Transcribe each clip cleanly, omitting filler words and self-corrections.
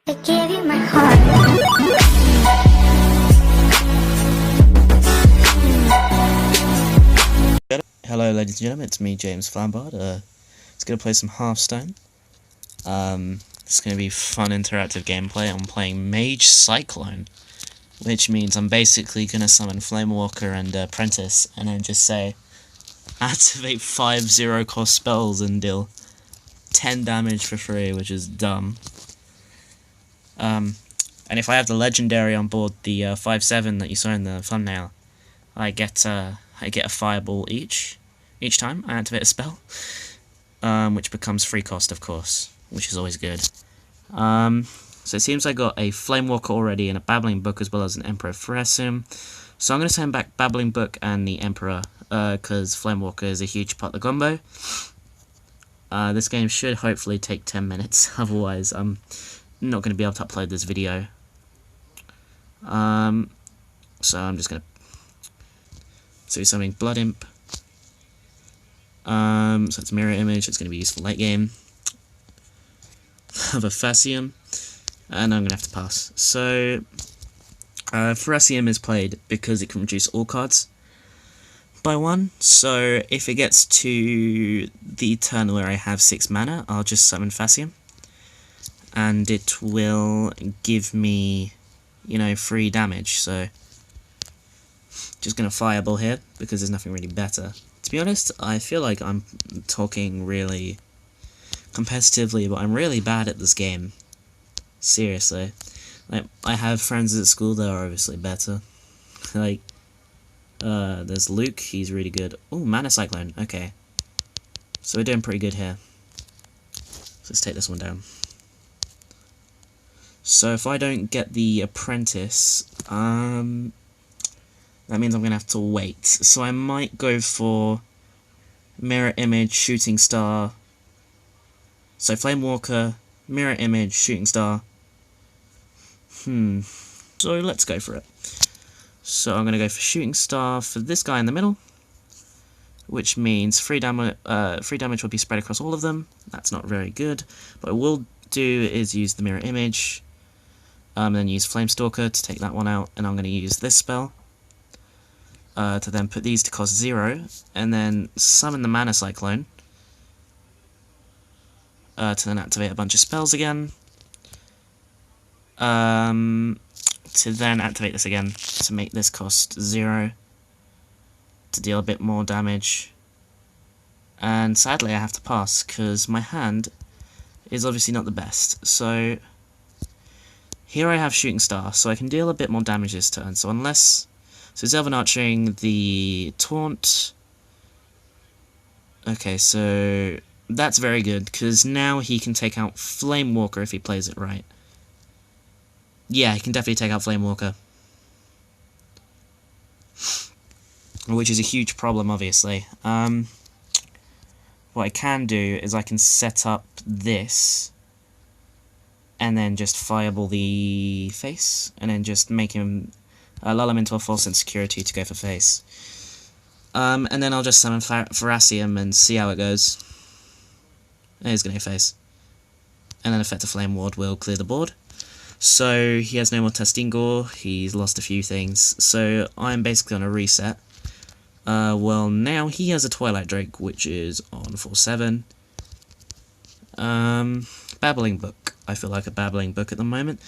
I gave you my heart. Hello ladies and gentlemen, it's me James Flambard. It's gonna play some Hearthstone. It's gonna be fun interactive gameplay. I'm playing Mage Cyclone, which means I'm basically gonna summon Flamewalker and Apprentice and then just say activate 5 0-cost spells and deal 10 damage for free, which is dumb. And if I have the legendary on board, the 5/7 that you saw in the thumbnail, I get a fireball each time I activate a spell, which becomes free cost, of course, which is always good. So it seems I got a Flamewalker already and a Babbling Book as well as an Emperor Pharasium. So I'm going to send back Babbling Book and the Emperor, because Flamewalker is a huge part of the combo. This game should hopefully take 10 minutes, otherwise I'm not going to be able to upload this video. So I'm just going to something Blood Imp. So it's Mirror Image, it's going to be useful late game. Have a Pharasium, and I'm going to have to pass. So, Pharasium is played because it can reduce all cards by 1, so if it gets to the turn where I have 6 mana, I'll just summon Pharasium, and it will give me, free damage, so just going to Fireball here, because there's nothing really better. To be honest, I feel like I'm talking really competitively, but I'm really bad at this game. Seriously. Like, I have friends at school that are obviously better. Like, there's Luke, he's really good. Oh, Mana Cyclone, okay. So we're doing pretty good here. So let's take this one down. So if I don't get the Apprentice, that means I'm going to have to wait. So I might go for Mirror Image, Shooting Star. So Flamewalker, Mirror Image, Shooting Star. So let's go for it. So I'm going to go for Shooting Star for this guy in the middle, which means free damage will be spread across all of them. That's not very good. What I will do is use the Mirror Image, and then use Flamestalker to take that one out, and I'm going to use this spell to then put these to cost 0, and then summon the Mana Cyclone to then activate a bunch of spells again, to then activate this again to make this cost 0 to deal a bit more damage. And sadly I have to pass because my hand is obviously not the best. So here I have Shooting Star, so I can deal a bit more damage this turn. So Zelvan Archering the Taunt. Okay, so that's very good, because now he can take out Flamewalker if he plays it right. Yeah, he can definitely take out Flamewalker. Which is a huge problem, obviously. What I can do is I can set up this, and then just Fireball the face, and then just make him, lull him into a false insecurity to go for face. And then I'll just summon Pharasium and see how it goes. And he's going to face. And then Effect of Flame Ward will clear the board. So he has no more Testingor, he's lost a few things. So I'm basically on a reset. Well, now he has a Twilight Drake, which is on 4/7. Babbling Book. I feel like a Babbling Book at the moment.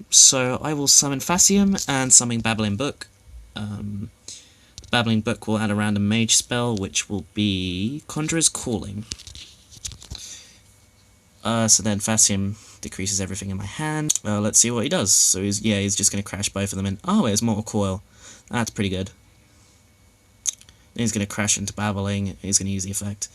So I will summon Pharasium and summon Babbling Book. Babbling Book will add a random mage spell, which will be Conjurer's Calling. So then Pharasium decreases everything in my hand. Let's see what he does. So he's just going to crash both of them in. Oh, it's Mortal Coil. That's pretty good. Then he's going to crash into Babbling. He's going to use the effect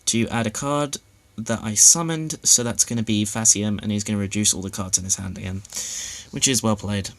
to add a card that I summoned. So that's going to be Pharasium, and he's going to reduce all the cards in his hand again, which is well played.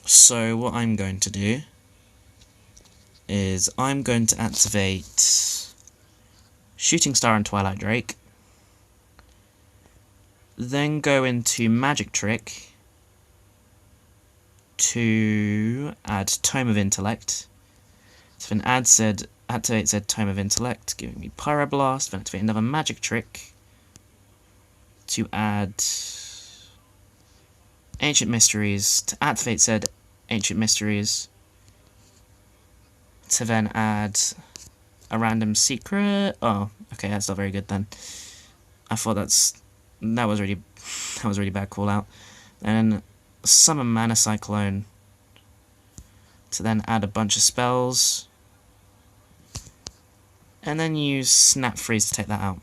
So what I'm going to do is I'm going to activate Shooting Star and Twilight Drake, then go into Magic Trick to add Tome of Intellect. So then activate said Tome of Intellect, giving me Pyroblast, then activate another Magic Trick, to add Ancient Mysteries, to activate said Ancient Mysteries, to then add a random secret. Oh, okay, that's not very good then. I thought that was really bad call out. And summon Mana Cyclone to then add a bunch of spells, and then use Snap Freeze to take that out.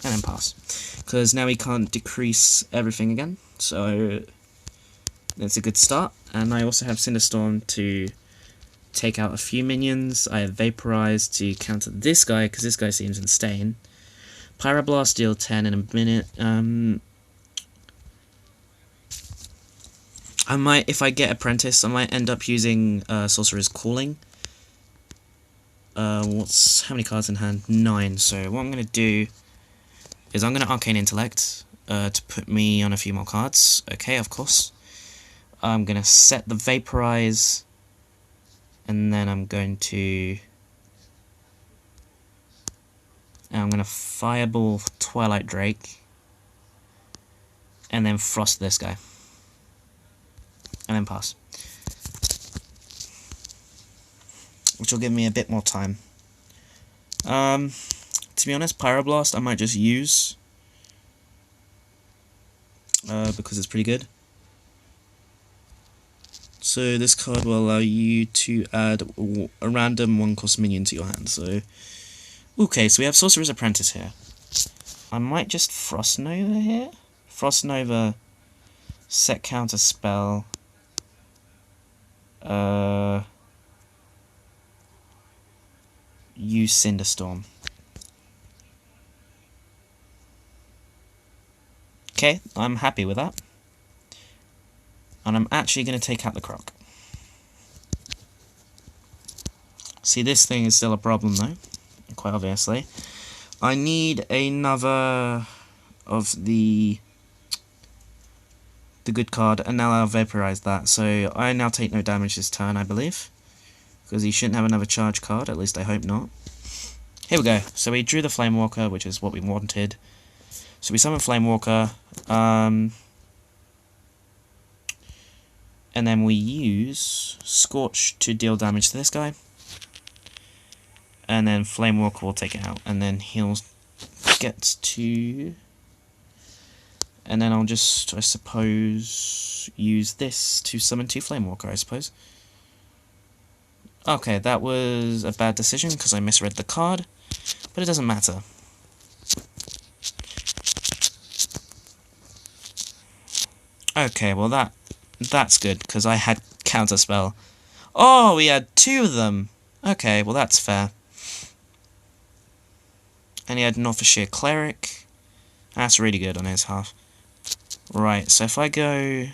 And then pass. Because now we can't decrease everything again, so that's a good start. And I also have Cinderstorm to take out a few minions. I have Vaporize to counter this guy, because this guy seems insane. Pyroblast, deal 10 in a minute. I might, if I get Apprentice, I might end up using Sorcerer's Calling. How many cards in hand? 9. So what I'm going to do is I'm going to Arcane Intellect to put me on a few more cards. Okay, of course. I'm going to set the Vaporize, and then I'm going to Fireball Twilight Drake, and then Frost this guy, and then pass. Which will give me a bit more time. To be honest, Pyroblast I might just use, because it's pretty good. So this card will allow you to add a random 1-cost minion to your hand. So, okay, so we have Sorcerer's Apprentice here. I might just Frost Nova here. Frost Nova, set counter spell. Use Cinderstorm. Okay, I'm happy with that. And I'm actually going to take out the Croc. See, this thing is still a problem though, quite obviously. I need another of the good card, and now I'll Vaporize that. So I now take no damage this turn, I believe. Because he shouldn't have another charge card, at least I hope not. Here we go. So we drew the Flamewalker, which is what we wanted. So we summon Flamewalker, and then we use Scorch to deal damage to this guy. And then Flamewalker will take it out, and then he'll get to... And then I'll just, I suppose, use this to summon 2 Flamewalker, I suppose. Okay, that was a bad decision because I misread the card, but it doesn't matter. Okay, well that's good because I had Counterspell. Oh, we had 2 of them! Okay, well that's fair. And he had Northshire Cleric. That's really good on his half. Right, so if I go...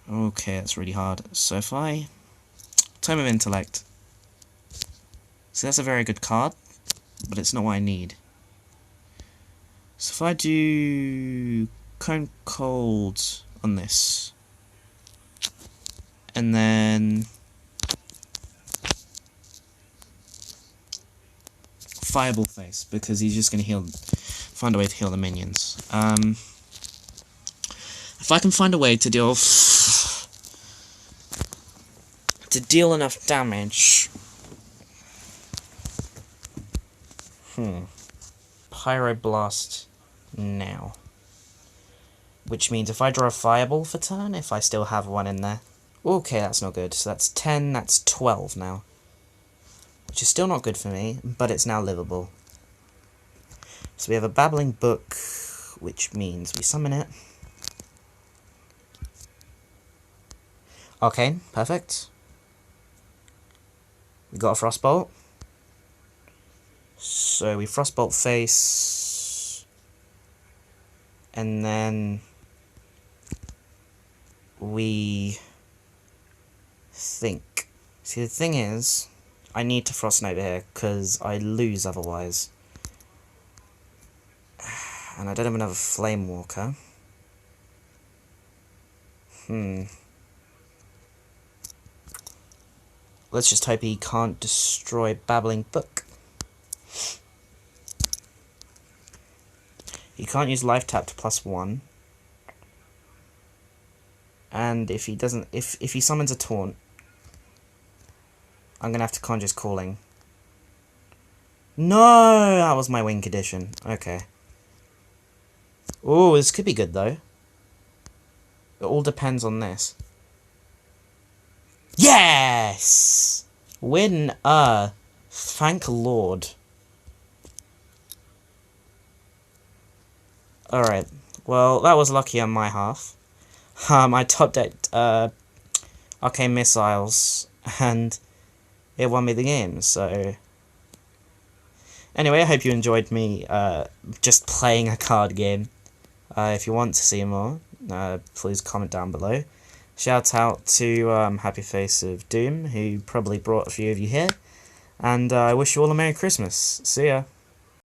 Okay, that's really hard. So if I... Tome of Intellect. So that's a very good card, but it's not what I need. So if I do... Cone Cold on this. And then... Fireball Face, because he's just going to find a way to heal the minions. If I can find a way to deal enough damage. Pyroblast now. Which means if I draw a Fireball for turn, if I still have one in there. Okay, that's not good. So that's 10, that's 12 now. Which is still not good for me, but it's now livable. So we have a Babbling Book, which means we summon it. Okay, perfect. We got a Frostbolt. So we Frostbolt face. And then we think. See, the thing is, I need to Frost Nova here, because I lose otherwise. And I don't have another Flamewalker. Let's just hope he can't destroy Babbling Book. He can't use life tap to +1. And if he doesn't, if he summons a taunt, I'm gonna have to Conjure's Calling. No, that was my win condition. Okay. Oh, this could be good though. It all depends on this. Yes! Winner! Thank Lord. Alright, well, that was lucky on my half. I top decked Arcane Missiles, and it won me the game, so... Anyway, I hope you enjoyed me just playing a card game. If you want to see more, please comment down below. Shout out to Happy Face of Doom, who probably brought a few of you here. And I wish you all a Merry Christmas. See ya.